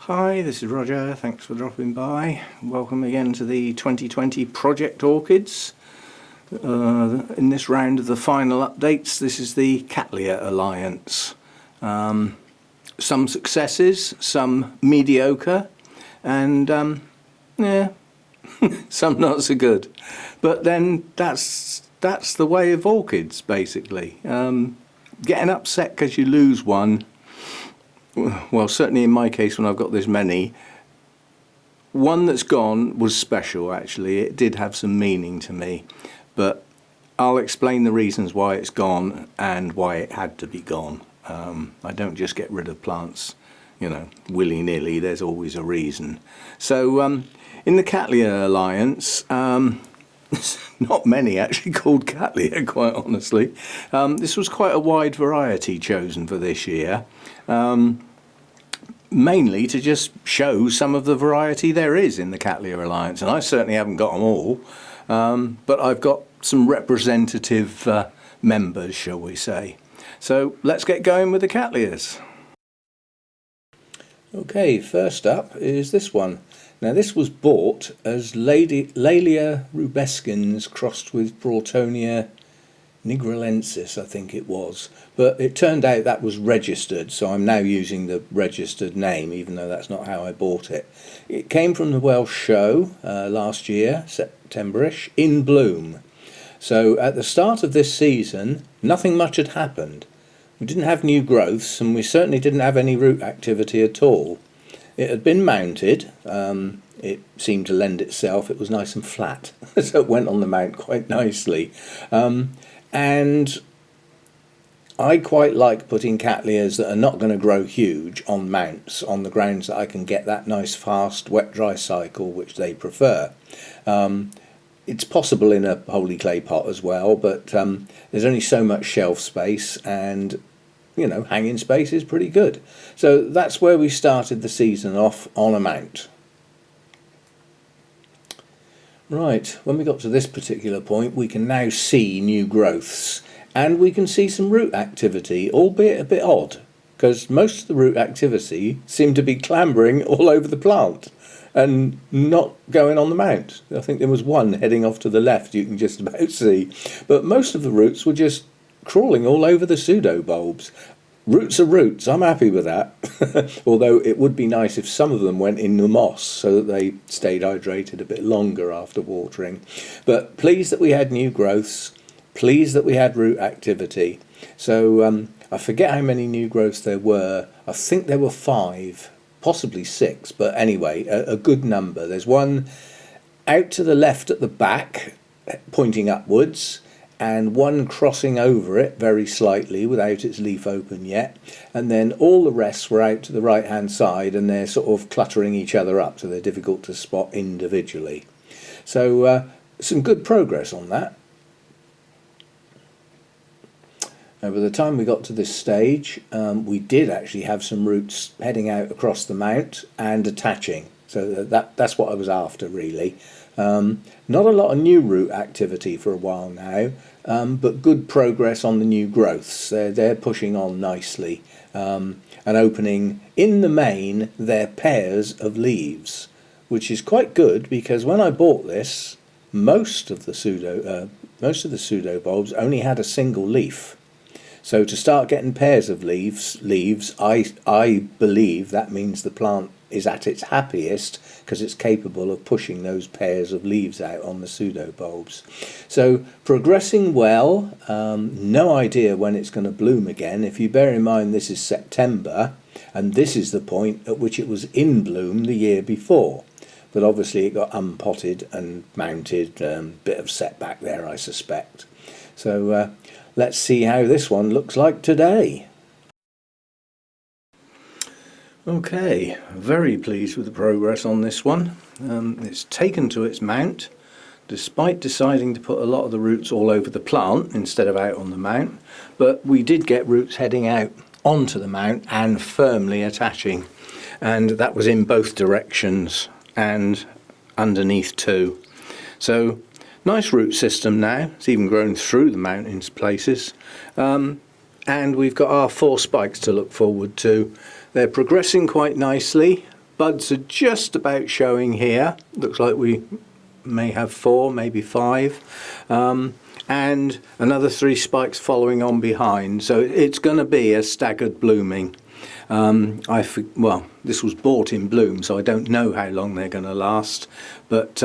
Hi, this is Roger, thanks for dropping by. Welcome again to the 2020 Project Orchids. In this round of the final updates, this is the Cattleya Alliance. Some successes, some mediocre, and yeah, some not so good. But then that's the way of orchids, basically. Getting upset because you lose one, well, certainly in my case when I've got this many, one that's gone was special actually. It did have some meaning to me, but I'll explain the reasons why it's gone and why it had to be gone. I don't just get rid of plants, you know, willy-nilly. There's always a reason. So in the Cattleya Alliance, not many actually called Cattleya, quite honestly. This was quite a wide variety chosen for this year. Mainly to just show some of the variety there is in the Cattleya Alliance, and I certainly haven't got them all, but I've got some representative members, shall we say. So let's get going with the Cattleyas. Okay, first up is this one. Now this was bought as Laelia rubescens crossed with Brautonia nigrillensis, I think it was, but it turned out that was registered, so I'm now using the registered name even though that's not how I bought it. It came from the Welsh show last year, September-ish, in bloom. So at the start of this season nothing much had happened. We didn't have new growths and we certainly didn't have any root activity at all. It had been mounted, it seemed to lend itself, it was nice and flat, so it went on the mount quite nicely. And I quite like putting Cattleyas that are not going to grow huge on mounts, on the grounds that I can get that nice fast wet-dry cycle which they prefer. It's possible in a holy clay pot as well, but there's only so much shelf space and, you know, hanging space is pretty good. So that's where we started the season off, on a mount. Right, when we got to this particular point we can now see new growths and we can see some root activity, albeit a bit odd, because most of the root activity seemed to be clambering all over the plant and not going on the mount. I think there was one heading off to the left you can just about see, but most of the roots were just crawling all over the pseudo-bulbs. Roots are roots, I'm happy with that. Although it would be nice if some of them went in the moss so that they stayed hydrated a bit longer after watering. But pleased that we had new growths, pleased that we had root activity. So I forget how many new growths there were. I think there were 5, possibly 6, but anyway, a good number. There's one out to the left at the back, pointing upwards, and one crossing over it very slightly without its leaf open yet, and then all the rest were out to the right hand side and they're sort of cluttering each other up, so they're difficult to spot individually. So some good progress on that. Now by the time we got to this stage we did actually have some roots heading out across the mount and attaching, so that's what I was after really. Not a lot of new root activity for a while now, but good progress on the new growths. They're pushing on nicely and opening, in the main, their pairs of leaves, which is quite good because when I bought this, most of the pseudo bulbs only had a single leaf. So to start getting pairs of leaves, I believe that means the plant is at its happiest because it's capable of pushing those pairs of leaves out on the pseudo bulbs. So progressing well, no idea when it's going to bloom again. If you bear in mind this is September and this is the point at which it was in bloom the year before, but obviously it got unpotted and mounted, bit of setback there I suspect. So let's see how this one looks like today. Okay, very pleased with the progress on this one. It's taken to its mount, despite deciding to put a lot of the roots all over the plant instead of out on the mount, but we did get roots heading out onto the mount and firmly attaching, and that was in both directions and underneath too. So nice root system now, it's even grown through the mount in places, and we've got our 4 spikes to look forward to. They're progressing quite nicely. buds are just about showing here. Looks like we may have 4, maybe 5, and another 3 spikes following on behind, so it's going to be a staggered blooming. Well, this was bought in bloom, so I don't know how long they're going to last, but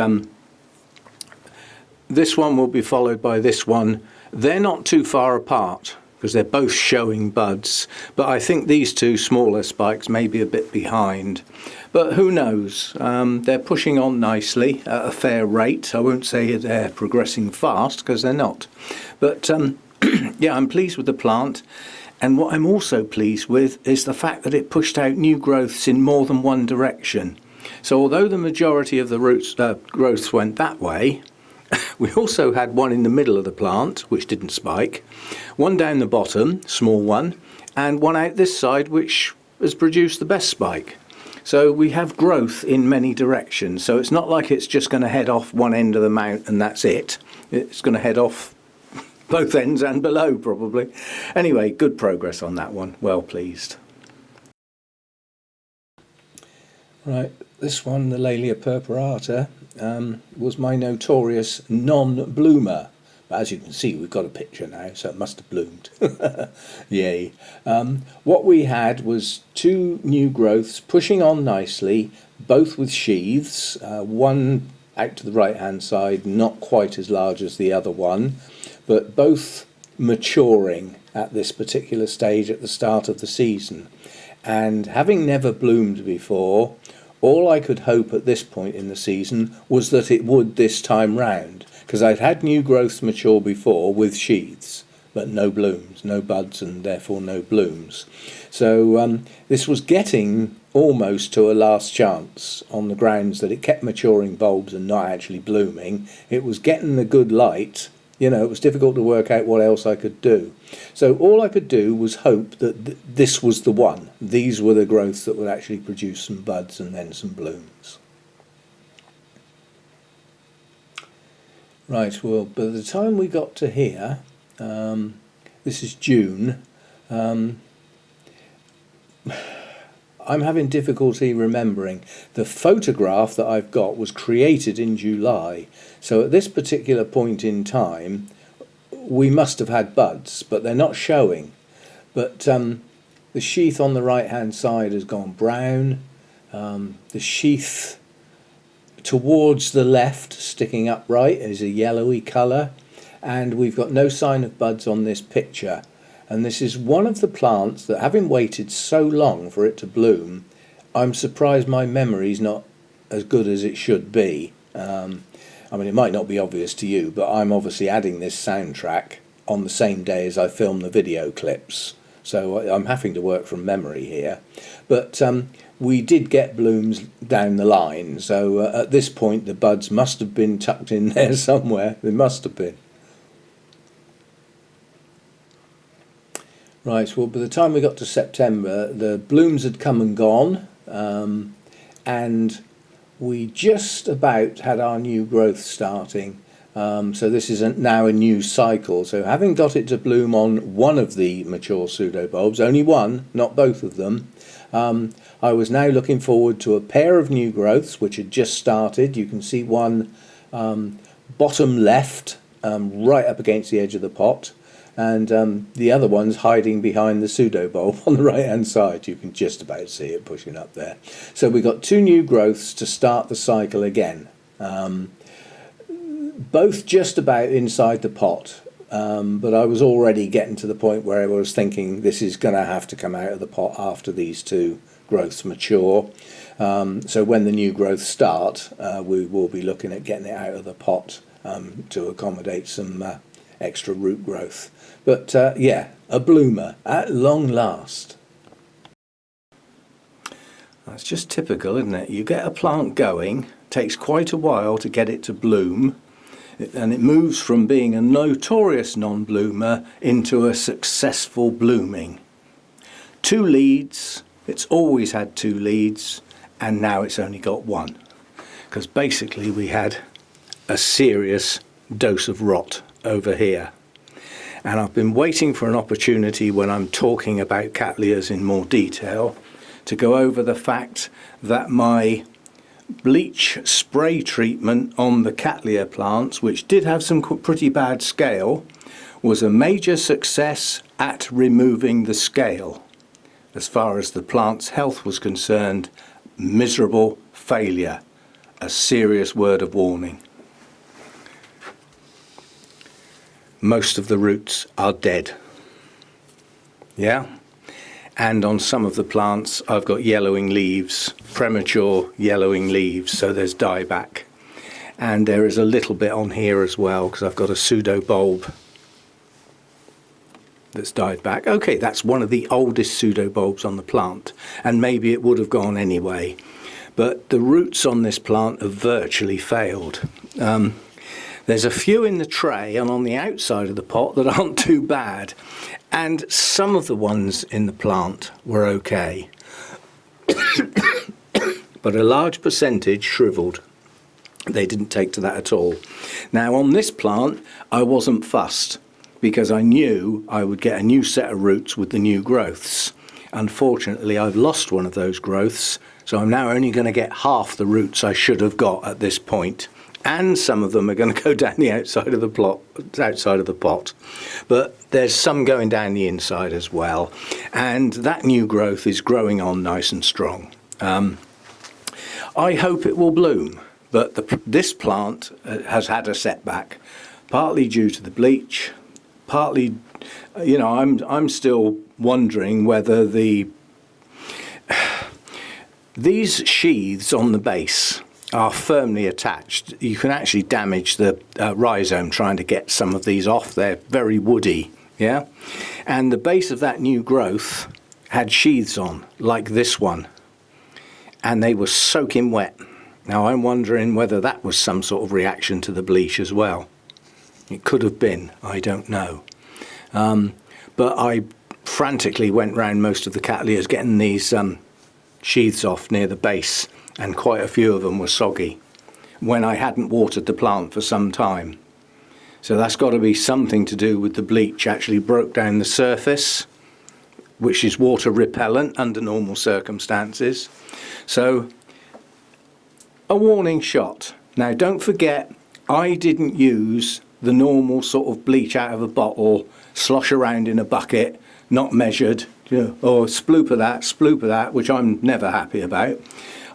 this one will be followed by this one. They're not too far apart because they're both showing buds, but I think these 2 smaller spikes may be a bit behind, but who knows. They're pushing on nicely at a fair rate. I won't say they're progressing fast because they're not, but yeah, I'm pleased with the plant. And what I'm also pleased with is the fact that it pushed out new growths in more than one direction. So although the majority of the growths went that way, we also had one in the middle of the plant, which didn't spike, one down the bottom, small one, and one out this side, which has produced the best spike. So we have growth in many directions. So it's not like it's just going to head off one end of the mount and that's it. It's going to head off both ends and below, probably. Anyway, good progress on that one. Well pleased. Right, this one, the Laelia purpurata, was my notorious non-bloomer. But as you can see, we've got a picture now, so it must have bloomed. Yay. What we had was 2 new growths pushing on nicely, both with sheaths. One out to the right-hand side, not quite as large as the other one, but both maturing at this particular stage at the start of the season. And having never bloomed before, all I could hope at this point in the season was that it would this time round, because I'd had new growths mature before with sheaths, but no blooms, no buds, and therefore no blooms. So this was getting almost to a last chance on the grounds that it kept maturing bulbs and not actually blooming. It was getting the good light. You know, it was difficult to work out what else I could do. So all I could do was hope that this was the one. These were the growths that would actually produce some buds and then some blooms. Right, well, by the time we got to here, this is June, I'm having difficulty remembering. The photograph that I've got was created in July, so at this particular point in time we must have had buds, but they're not showing. But the sheath on the right hand side has gone brown. The sheath towards the left sticking upright is a yellowy colour, and we've got no sign of buds on this picture. And this is one of the plants that, having waited so long for it to bloom, I'm surprised my memory's not as good as it should be. I mean, it might not be obvious to you, but I'm obviously adding this soundtrack on the same day as I film the video clips. So I'm having to work from memory here. But we did get blooms down the line. So at this point, the buds must have been tucked in there somewhere. They must have been. Right, well, by the time we got to September, the blooms had come and gone, and we just about had our new growth starting. So this is now a new cycle. So having got it to bloom on one of the mature pseudobulbs, only one, not both of them, I was now looking forward to a pair of new growths which had just started. You can see one bottom left, right up against the edge of the pot, and the other one's hiding behind the pseudobulb on the right hand side. You can just about see it pushing up there. So we got 2 new growths to start the cycle again, both just about inside the pot, but I was already getting to the point where I was thinking this is going to have to come out of the pot after these 2 growths mature. So when the new growths start, we will be looking at getting it out of the pot to accommodate some extra root growth. But yeah, a bloomer at long last. That's just typical, isn't it? You get a plant going, takes quite a while to get it to bloom, and it moves from being a notorious non-bloomer into a successful blooming. 2 leads, it's always had 2 leads, and now it's only got 1. Because basically we had a serious dose of rot over here. And I've been waiting for an opportunity when I'm talking about Cattleyas in more detail to go over the fact that my bleach spray treatment on the Cattleya plants, which did have some pretty bad scale, was a major success at removing the scale. As far as the plant's health was concerned, miserable failure, a serious word of warning. Most of the roots are dead. Yeah? And on some of the plants I've got yellowing leaves, premature yellowing leaves, so there's dieback. And there is a little bit on here as well, because I've got a pseudo bulb that's died back. Okay, that's one of the oldest pseudo bulbs on the plant, and maybe it would have gone anyway. But the roots on this plant have virtually failed. There's a few in the tray and on the outside of the pot that aren't too bad, and some of the ones in the plant were okay. But a large percentage shriveled. They didn't take to that at all. Now on this plant I wasn't fussed, because I knew I would get a new set of roots with the new growths. Unfortunately, I've lost one of those growths, so I'm now only going to get half the roots I should have got at this point. And some of them are going to go down the outside of the pot. But there's some going down the inside as well. And that new growth is growing on nice and strong. I hope it will bloom, but this plant has had a setback, partly due to the bleach, partly, you know, I'm still wondering whether these sheaths on the base are firmly attached. You can actually damage the rhizome trying to get some of these off. They're very woody, yeah? And the base of that new growth had sheaths on, like this one, and they were soaking wet. Now I'm wondering whether that was some sort of reaction to the bleach as well. It could have been, I don't know. But I frantically went round most of the Cattleyas getting these sheaths off near the base, and quite a few of them were soggy when I hadn't watered the plant for some time. So that's got to be something to do with the bleach actually broke down the surface, which is water repellent under normal circumstances. So a warning shot. Now don't forget, I didn't use the normal sort of bleach out of a bottle, slosh around in a bucket, not measured, or sploop of that, which I'm never happy about.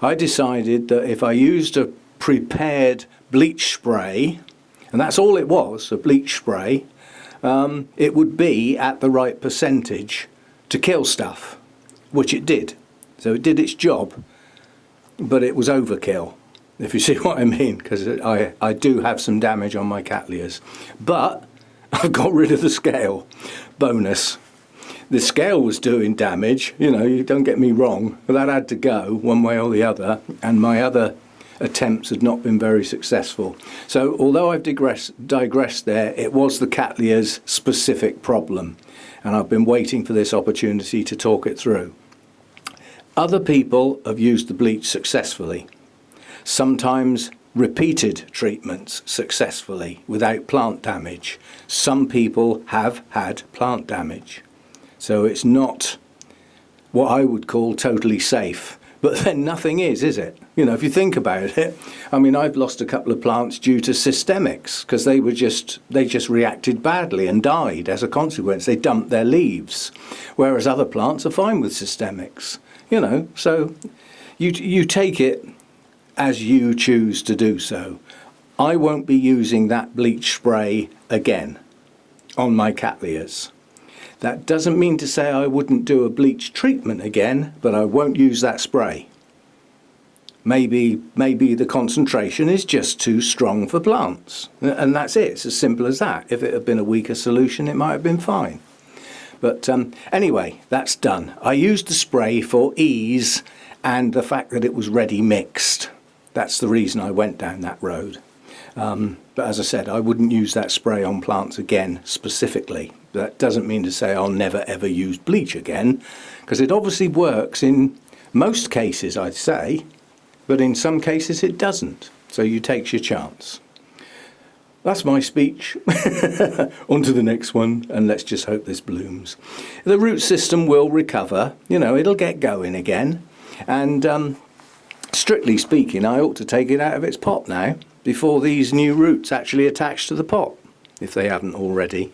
I decided that if I used a prepared bleach spray, and that's all it was, a bleach spray, it would be at the right percentage to kill stuff, which it did. So it did its job, but it was overkill, if you see what I mean, because I do have some damage on my Cattleyas. But I've got rid of the scale. Bonus. The scale was doing damage, you know, you don't get me wrong, but that had to go one way or the other, and my other attempts had not been very successful. So although I've digressed there, it was the Cattleyas' specific problem, and I've been waiting for this opportunity to talk it through. Other people have used the bleach successfully, sometimes repeated treatments successfully without plant damage. Some people have had plant damage. So it's not what I would call totally safe. But then nothing is it? You know, if you think about it, I mean, I've lost a couple of plants due to systemics, because they just reacted badly and died as a consequence. They dumped their leaves, whereas other plants are fine with systemics. You know, so you take it as you choose to do so. I won't be using that bleach spray again on my Cattleyas. That doesn't mean to say I wouldn't do a bleach treatment again, but I won't use that spray. Maybe the concentration is just too strong for plants, and that's it. It's as simple as that. If it had been a weaker solution, it might have been fine. But anyway, that's done. I used the spray for ease and the fact that it was ready mixed. That's the reason I went down that road. But as I said, I wouldn't use that spray on plants again specifically. That doesn't mean to say I'll never ever use bleach again, because it obviously works in most cases, I'd say, but in some cases it doesn't. So you take your chance. that's my speech. On to the next one, and let's just hope this blooms. The root system will recover, you know, it'll get going again. And strictly speaking, I ought to take it out of its pot now, before these new roots actually attach to the pot, if they haven't already.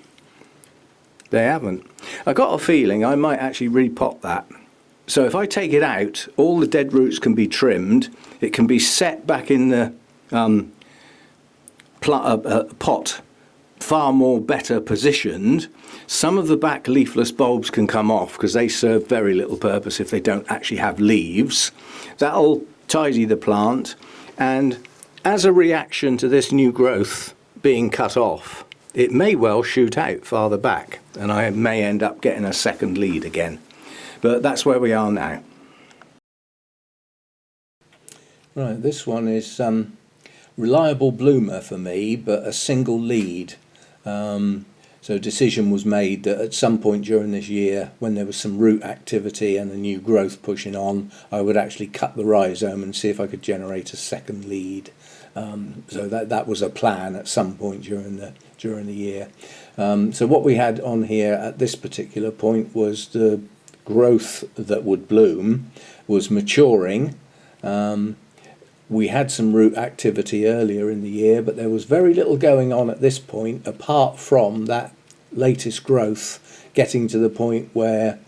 They haven't. I got a feeling I might actually repot that. So if I take it out, all the dead roots can be trimmed, it can be set back in the pot far more better positioned. Some of the back leafless bulbs can come off because they serve very little purpose if they don't actually have leaves. That'll tidy the plant, and as a reaction to this new growth being cut off, it may well shoot out farther back, and I may end up getting a second lead again. But that's where we are now. Right, this one is reliable bloomer for me, but a single lead. So a decision was made that at some point during this year, when there was some root activity and the new growth pushing on, I would actually cut the rhizome and see if I could generate a second lead. So that was a plan at some point during the year. So what we had on here at this particular point was the growth that would bloom was maturing. We had some root activity earlier in the year, but there was very little going on at this point apart from that latest growth getting to the point where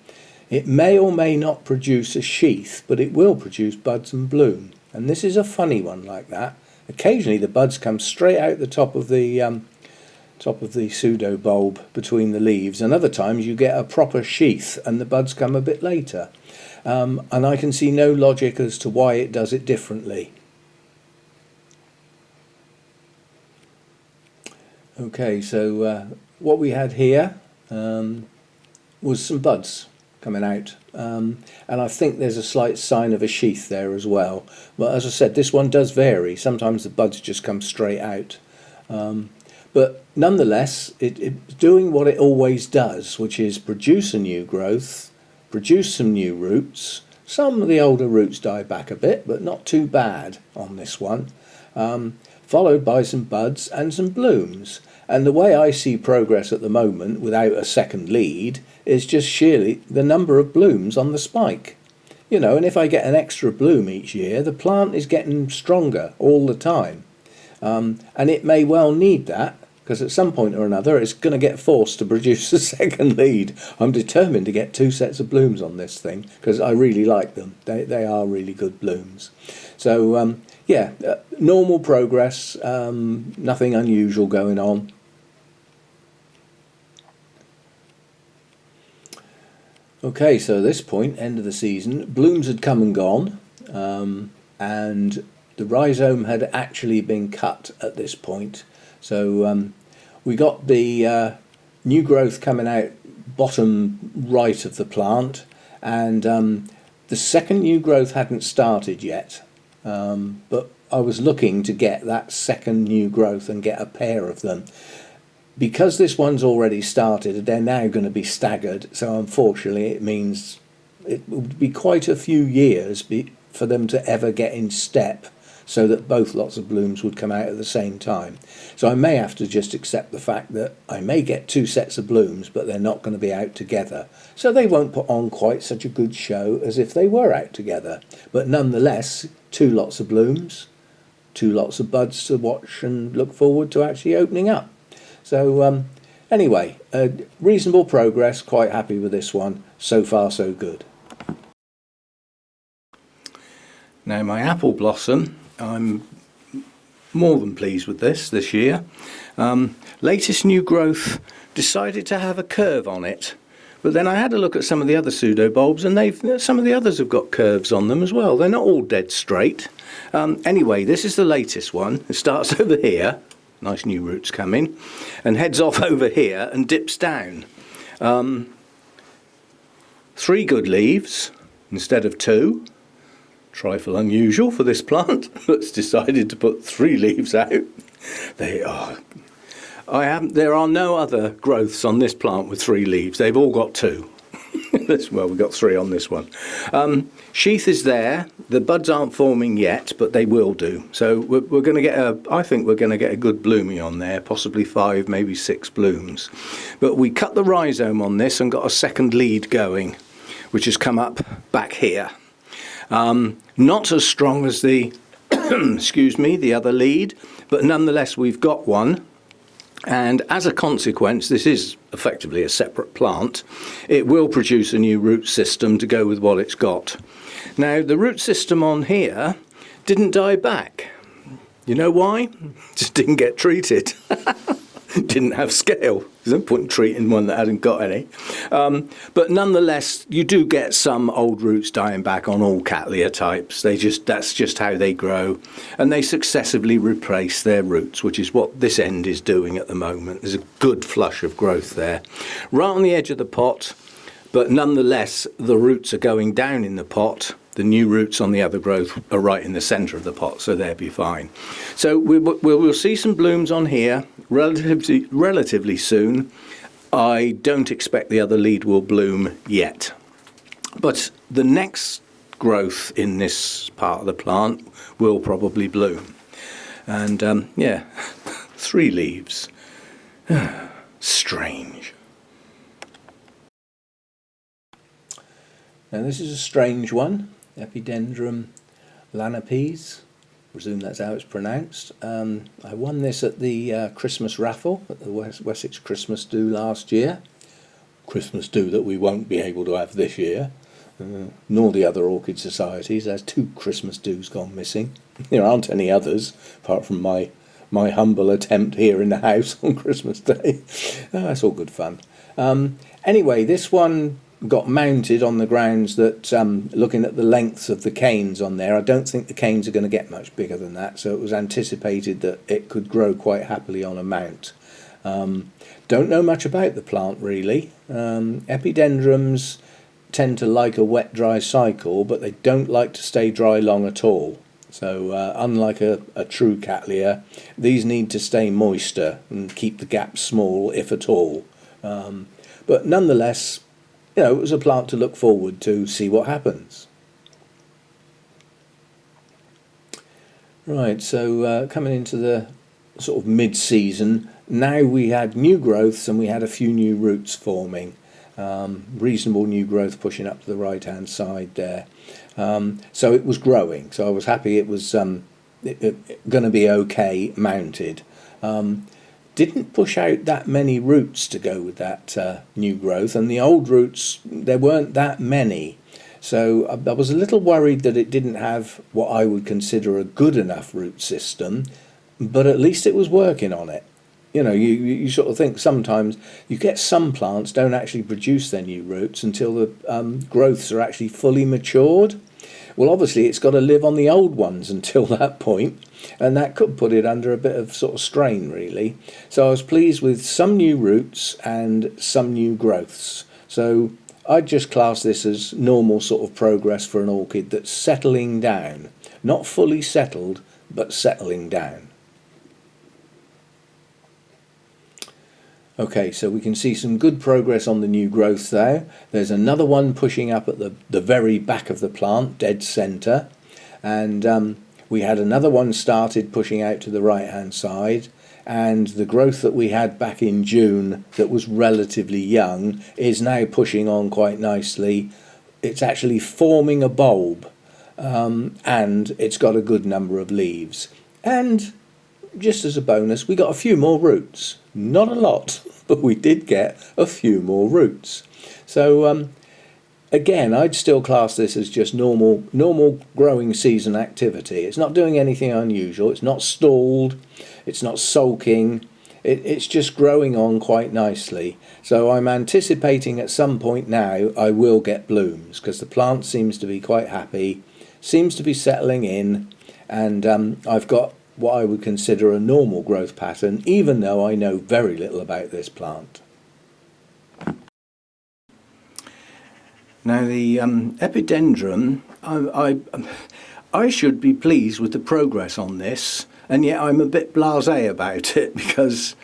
it may or may not produce a sheath, but it will produce buds and bloom. And this is a funny one like that. Occasionally the buds come straight out the top of the pseudo bulb between the leaves, and other times you get a proper sheath and the buds come a bit later. And I can see no logic as to why it does it differently. Okay, so what we had here was some buds coming out, and I think there's a slight sign of a sheath there as well. But as I said, this one does vary. Sometimes the buds just come straight out. But nonetheless, it's doing what it always does, which is produce a new growth, produce some new roots. Some of the older roots die back a bit, but not too bad on this one. Followed by some buds and some blooms. And the way I see progress at the moment, without a second lead, is just sheerly the number of blooms on the spike. You know, and if I get an extra bloom each year, the plant is getting stronger all the time. And it may well need that, because at some point or another it's going to get forced to produce a second lead. I'm determined to get 2 sets of blooms on this thing, because I really like them. They are really good blooms. So, yeah, normal progress, nothing unusual going on. Okay, so at this point, end of the season, blooms had come and gone, and the rhizome had actually been cut at this point. So we got the new growth coming out bottom right of the plant, and the second new growth hadn't started yet. But I was looking to get that second new growth and get a pair of them. Because this one's already started, they're now going to be staggered, so unfortunately it means it would be quite a few years for them to ever get in step, so that both lots of blooms would come out at the same time. So I may have to just accept the fact that I may get 2 sets of blooms, but they're not going to be out together. So they won't put on quite such a good show as if they were out together. But nonetheless, 2 lots of blooms, 2 lots of buds to watch and look forward to actually opening up. So anyway, reasonable progress, quite happy with this one. So far so good. Now my apple blossom, I'm more than pleased with this year. Latest new growth decided to have a curve on it, but then I had a look at some of the other pseudo bulbs, and some of the others have got curves on them as well. They're not all dead straight. Anyway, this is the latest one. It starts over here, nice new roots coming, and heads off over here and dips down. 3 good leaves instead of 2. Trifle unusual for this plant that's decided to put 3 leaves out. They are. There are no other growths on this plant with 3 leaves. They've all got 2. Well, we've got 3 on this one. Sheath is there. The buds aren't forming yet, but they will do. So we're going to get I think we're going to get a good blooming on there, possibly 5, maybe 6 blooms. But we cut the rhizome on this and got a second lead going, which has come up back here. Not as strong as the, excuse me, the other lead, but nonetheless we've got one. And as a consequence, this is effectively a separate plant. It will produce a new root system to go with what it's got. Now, the root system on here didn't die back. You know why? Just didn't get treated. Didn't have scale. There's no point in treating one that hasn't got any. But nonetheless, you do get some old roots dying back on all Cattleya types. That's just how they grow, and they successively replace their roots, which is what this end is doing at the moment. There's a good flush of growth there, right on the edge of the pot, but nonetheless, the roots are going down in the pot. The new roots on the other growth are right in the centre of the pot, so they'll be fine. So we'll see some blooms on here relatively soon. I don't expect the other lead will bloom yet. But the next growth in this part of the plant will probably bloom. And yeah, 3 leaves. Strange. Now this is a strange one. Epidendrum lanipes, presume that's how it's pronounced. I won this at the Christmas raffle at the Wessex Christmas Do last year. Christmas Do that we won't be able to have this year, nor the other orchid societies. There's 2 Christmas Do's gone missing. There aren't any others apart from my humble attempt here in the house on Christmas Day. That's all good fun. Anyway, this one got mounted on the grounds that, looking at the lengths of the canes on there, I don't think the canes are going to get much bigger than that, so it was anticipated that it could grow quite happily on a mount. Don't know much about the plant really. Epidendrums tend to like a wet-dry cycle, but they don't like to stay dry long at all. So unlike a true Cattleya, these need to stay moister and keep the gaps small, if at all. But nonetheless, you know, it was a plant to look forward to, see what happens. Right, so coming into the sort of mid-season, now we had new growths and we had a few new roots forming. Reasonable new growth pushing up to the right-hand side there. So it was growing, so I was happy it was going to be okay mounted. Didn't push out that many roots to go with that new growth, and the old roots, there weren't that many. So I was a little worried that it didn't have what I would consider a good enough root system, but at least it was working on it. You know, you sort of think sometimes you get some plants don't actually produce their new roots until the growths are actually fully matured. Well, obviously it's got to live on the old ones until that point, and that could put it under a bit of sort of strain really. So I was pleased with some new roots and some new growths. So I'd just class this as normal sort of progress for an orchid that's settling down. Not fully settled, but settling down. Okay, so we can see some good progress on the new growth there. There's another one pushing up at the very back of the plant, dead centre. And we had another one started pushing out to the right-hand side. And the growth that we had back in June that was relatively young is now pushing on quite nicely. It's actually forming a bulb, and it's got a good number of leaves. And just as a bonus, we got a few more roots. Not a lot, but we did get a few more roots. So again, I'd still class this as just normal growing season activity. It's not doing anything unusual. It's not stalled. It's not sulking. It's just growing on quite nicely. So I'm anticipating at some point now I will get blooms, because the plant seems to be quite happy, seems to be settling in, and I've got what I would consider a normal growth pattern, even though I know very little about this plant. Now the Epidendrum, I should be pleased with the progress on this, and yet I'm a bit blasé about it because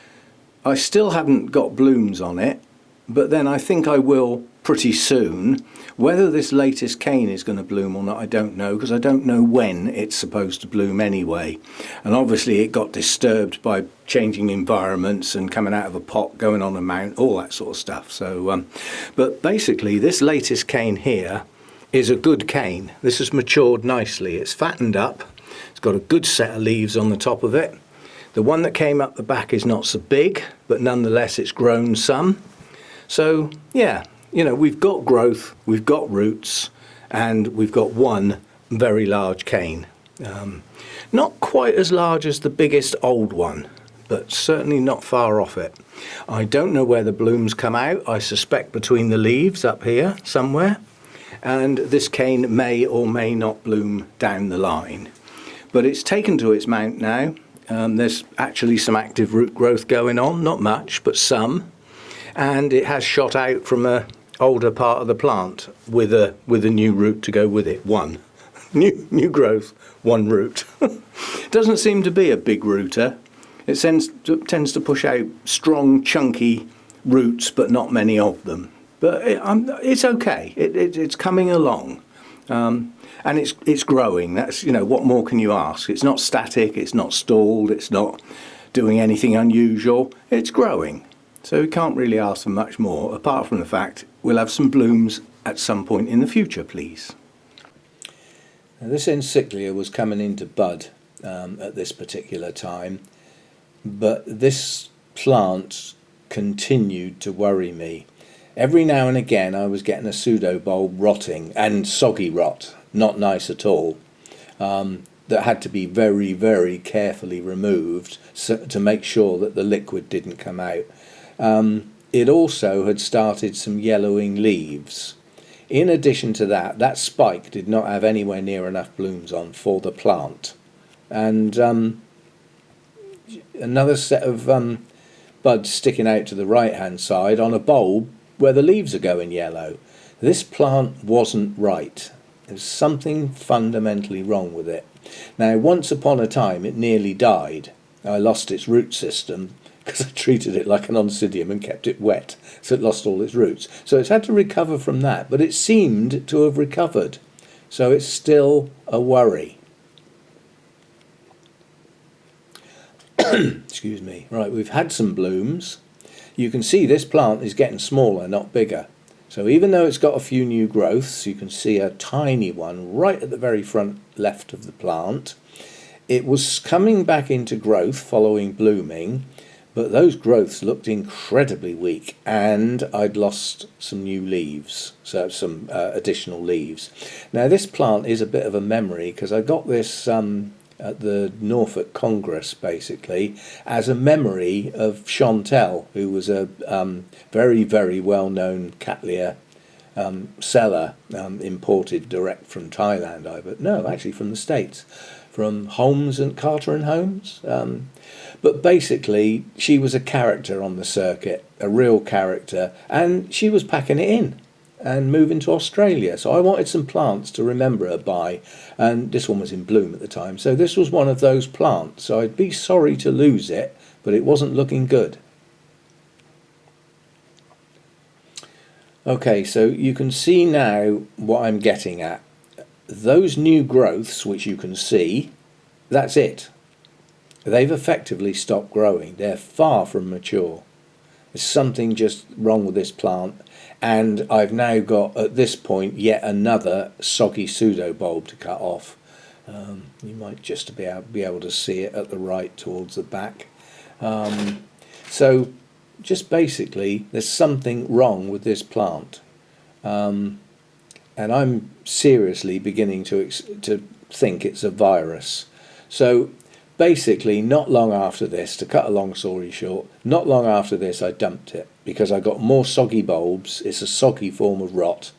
I still haven't got blooms on it, but then I think I will pretty soon. Whether this latest cane is going to bloom or not, I don't know, because I don't know when it's supposed to bloom anyway. And obviously it got disturbed by changing environments and coming out of a pot, going on a mount, all that sort of stuff. So, but basically this latest cane here is a good cane. This has matured nicely. It's fattened up. It's got a good set of leaves on the top of it. The one that came up the back is not so big, but nonetheless it's grown some. So yeah, you know, we've got growth, we've got roots, and we've got one very large cane. Not quite as large as the biggest old one, but certainly not far off it. I don't know where the blooms come out. I suspect between the leaves up here somewhere. And this cane may or may not bloom down the line. But it's taken to its mount now. There's actually some active root growth going on, not much, but some. And it has shot out from a older part of the plant with a new root to go with it. One new growth, one root. Doesn't seem to be a big rooter. It tends to push out strong, chunky roots, but not many of them. But it's okay. It's coming along, and it's growing. That's, you know, what more can you ask? It's not static. It's not stalled. It's not doing anything unusual. It's growing. So we can't really ask for much more, apart from the fact we'll have some blooms at some point in the future, please. Now, this Encyclia was coming into bud at this particular time, but this plant continued to worry me. Every now and again I was getting a pseudobulb rotting, and soggy rot, not nice at all, that had to be very, very carefully removed to make sure that the liquid didn't come out. It also had started some yellowing leaves. In addition to that, that spike did not have anywhere near enough blooms on for the plant. And another set of buds sticking out to the right hand side on a bulb where the leaves are going yellow. This plant wasn't right. There's something fundamentally wrong with it. Now, once upon a time it nearly died. I lost its root system because I treated it like an oncidium and kept it wet, so it lost all its roots. So it's had to recover from that, but it seemed to have recovered. So it's still a worry. Excuse me. Right, we've had some blooms. You can see this plant is getting smaller, not bigger. So even though it's got a few new growths, you can see a tiny one right at the very front left of the plant. It was coming back into growth following blooming, but those growths looked incredibly weak, and I'd lost some new leaves, so some additional leaves. Now this plant is a bit of a memory, because I got this at the Norfolk Congress, basically, as a memory of Chantel, who was a very, very well-known Cattleya seller, imported direct from Thailand, actually from the States, from Holmes and Carter and Holmes. But basically, she was a character on the circuit, a real character, and she was packing it in and moving to Australia. So I wanted some plants to remember her by, and this one was in bloom at the time. So this was one of those plants. So I'd be sorry to lose it, but it wasn't looking good. Okay, so you can see now what I'm getting at. Those new growths, which you can see, that's it. They've effectively stopped growing. They're far from mature. There's something just wrong with this plant, and I've now got, at this point, yet another soggy pseudobulb to cut off. You might just be able to see it at the right towards the back. So just basically, there's something wrong with this plant. And I'm seriously beginning to think it's a virus. So basically, not long after this, to cut a long story short, not long after this I dumped it because I got more soggy bulbs. It's a soggy form of rot.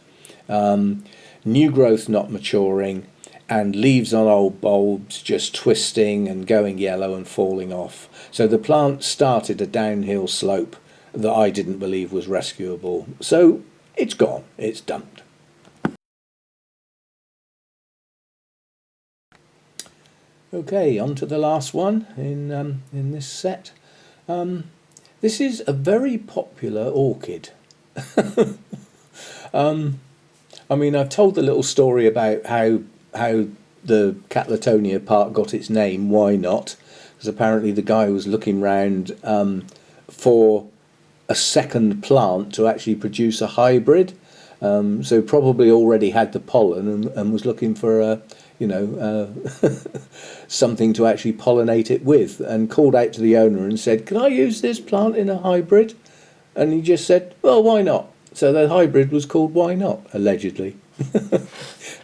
New growth not maturing, and leaves on old bulbs just twisting and going yellow and falling off. So the plant started a downhill slope that I didn't believe was rescuable. So it's gone, it's dumped. Okay, on to the last one in this set. This is a very popular orchid. I mean, I've told the little story about how the Cattleytonia part got its name. Why not? Because apparently the guy was looking round for a second plant to actually produce a hybrid. So probably already had the pollen and was looking for something to actually pollinate it with, and called out to the owner and said, "Can I use this plant in a hybrid?" And he just said, "Well, why not?" So the hybrid was called Why Not, allegedly.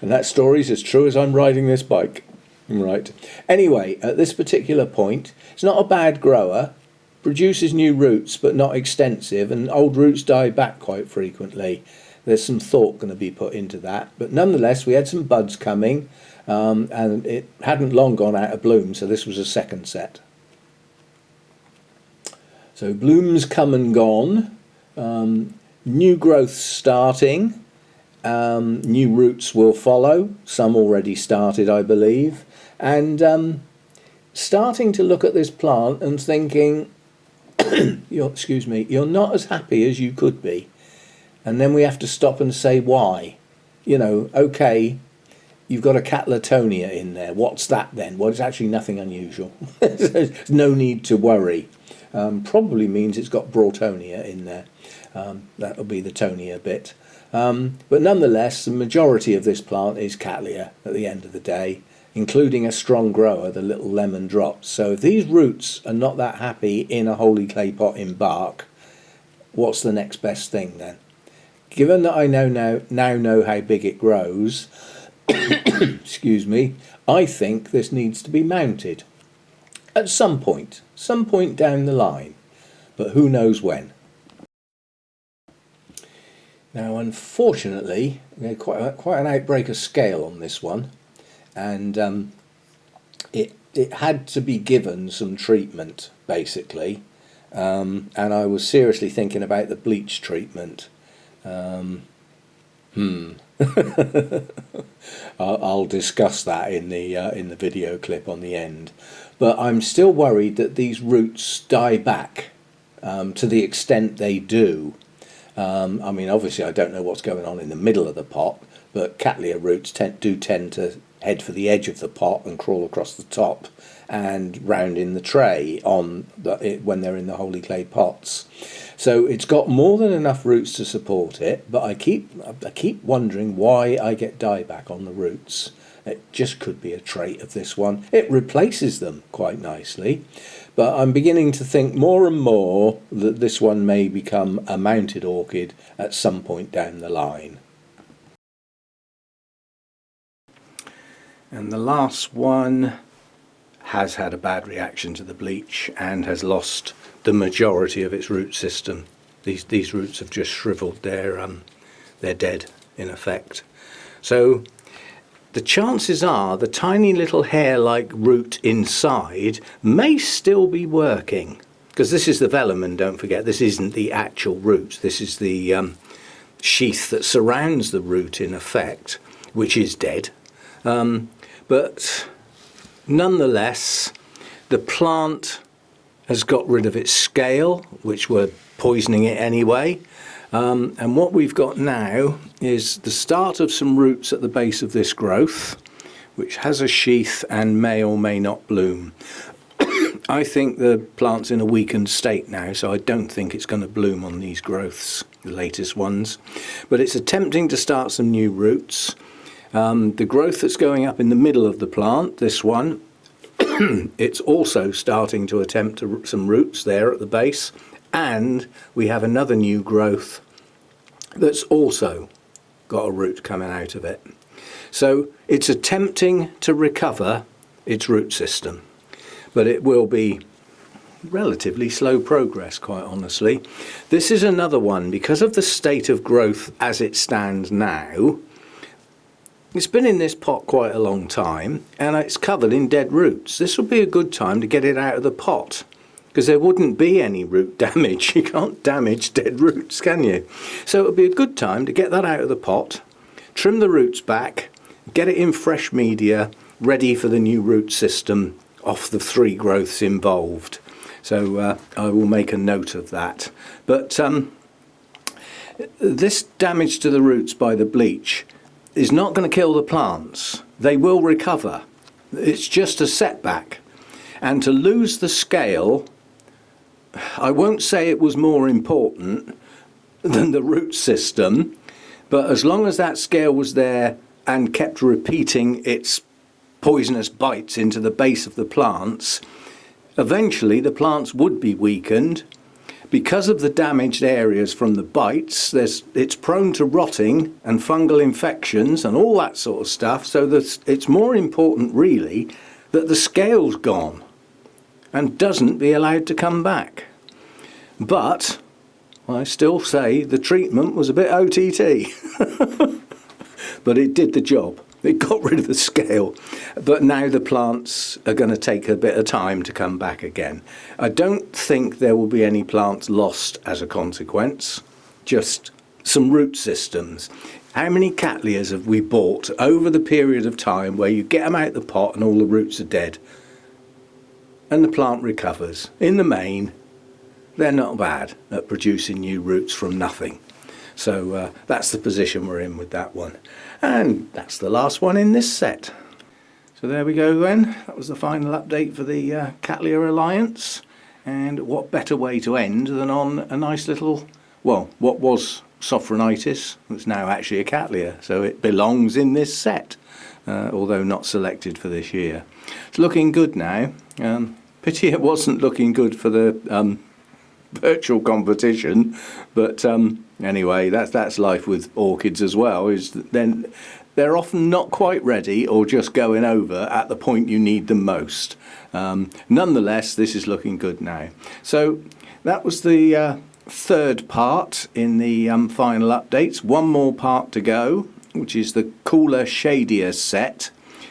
And that story's as true as I'm riding this bike. Right. Anyway, at this particular point, it's not a bad grower, produces new roots but not extensive, and old roots die back quite frequently. There's some thought going to be put into that, but nonetheless we had some buds coming, and it hadn't long gone out of bloom, so this was a second set. So blooms come and gone, new growth starting, new roots will follow, some already started I believe, and starting to look at this plant and thinking, you're not as happy as you could be. And then we have to stop and say why. Okay, you've got a Cattleytonia in there. What's that then? Well, it's actually nothing unusual. There's no need to worry. Probably means it's got Broughtonia in there. That'll be the tonia bit. But nonetheless, the majority of this plant is Cattleya at the end of the day, including a strong grower, the little lemon drops. So if these roots are not that happy in a holy clay pot in bark, what's the next best thing then? Given that I now know how big it grows, excuse me, I think this needs to be mounted at some point down the line, but who knows when. Now, unfortunately, we had quite an outbreak of scale on this one, and it had to be given some treatment, basically, and I was seriously thinking about the bleach treatment. I'll discuss that in the video clip on the end, but I'm still worried that these roots die back to the extent they do. I mean, obviously I don't know what's going on in the middle of the pot, but Cattleya roots tend to head for the edge of the pot and crawl across the top and round in the tray when they're in the holy clay pots. So it's got more than enough roots to support it, but I keep wondering why I get dieback on the roots. It just could be a trait of this one. It replaces them quite nicely, but I'm beginning to think more and more that this one may become a mounted orchid at some point down the line. And the last one has had a bad reaction to the bleach and has lost the majority of its root system. These roots have just shriveled. They're dead in effect. So the chances are the tiny little hair-like root inside may still be working, because this is the velamen, don't forget. This isn't the actual root. This is the sheath that surrounds the root in effect, which is dead. But nonetheless, the plant has got rid of its scale, which were poisoning it anyway. And what we've got now is the start of some roots at the base of this growth, which has a sheath and may or may not bloom. I think the plant's in a weakened state now, so I don't think it's going to bloom on these growths, the latest ones. But it's attempting to start some new roots. The growth that's going up in the middle of the plant, this one, it's also starting to attempt some roots there at the base, and we have another new growth that's also got a root coming out of it. So it's attempting to recover its root system, but it will be relatively slow progress, quite honestly. This is another one, because of the state of growth as it stands now. It's been in this pot quite a long time and it's covered in dead roots. This would be a good time to get it out of the pot, because there wouldn't be any root damage. You can't damage dead roots, can you? So it would be a good time to get that out of the pot, trim the roots back, get it in fresh media, ready for the new root system off the 3 growths involved. So I will make a note of that. But This damage to the roots by the bleach is not going to kill the plants. They will recover. It's just a setback. And to lose the scale, I won't say it was more important than the root system, but as long as that scale was there and kept repeating its poisonous bites into the base of the plants, eventually the plants would be weakened. Because of the damaged areas from the bites, it's prone to rotting and fungal infections and all that sort of stuff, so that it's more important really that the scale's gone and doesn't be allowed to come back. But I still say the treatment was a bit OTT, but it did the job. It got rid of the scale, but now the plants are going to take a bit of time to come back again. I don't think there will be any plants lost as a consequence, just some root systems. How many Cattleyas have we bought over the period of time where you get them out the pot and all the roots are dead and the plant recovers? In the main, they're not bad at producing new roots from nothing. So that's the position we're in with that one. And that's the last one in this set. So there we go then. That was the final update for the Cattleya Alliance. And what better way to end than on a nice little, well, what was Sophronitis. It's now actually a Cattleya, so it belongs in this set, although not selected for this year. It's looking good now. Pity it wasn't looking good for the virtual competition, but anyway, that's life with orchids as well, is that then they're often not quite ready or just going over at the point you need them most. Nonetheless, this is looking good now. So that was the third part in the final updates. One more part to go, which is the cooler, shadier set,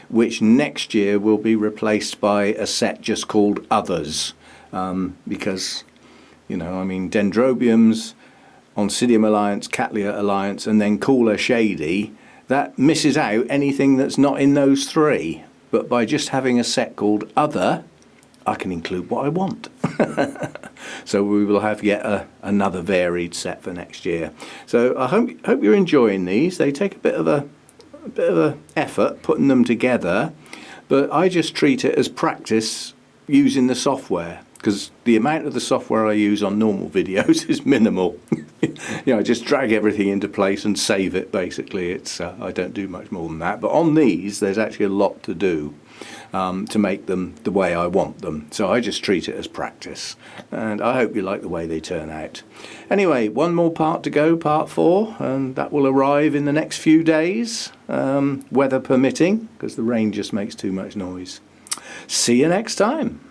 which next year will be replaced by a set just called Others, because, you know, I mean, Dendrobiums, Oncidium Alliance, Cattleya Alliance, and then cooler, shady, that misses out anything that's not in those three. But by just having a set called Other, I can include what I want. So we will have yet another varied set for next year. So I hope you're enjoying these. They take a bit of a effort putting them together, but I just treat it as practice using the software, because the amount of the software I use on normal videos is minimal. You know, I just drag everything into place and save it, basically. It's I don't do much more than that. But on these, there's actually a lot to do to make them the way I want them. So I just treat it as practice. And I hope you like the way they turn out. Anyway, one more part to go, part 4, and that will arrive in the next few days, weather permitting, because the rain just makes too much noise. See you next time.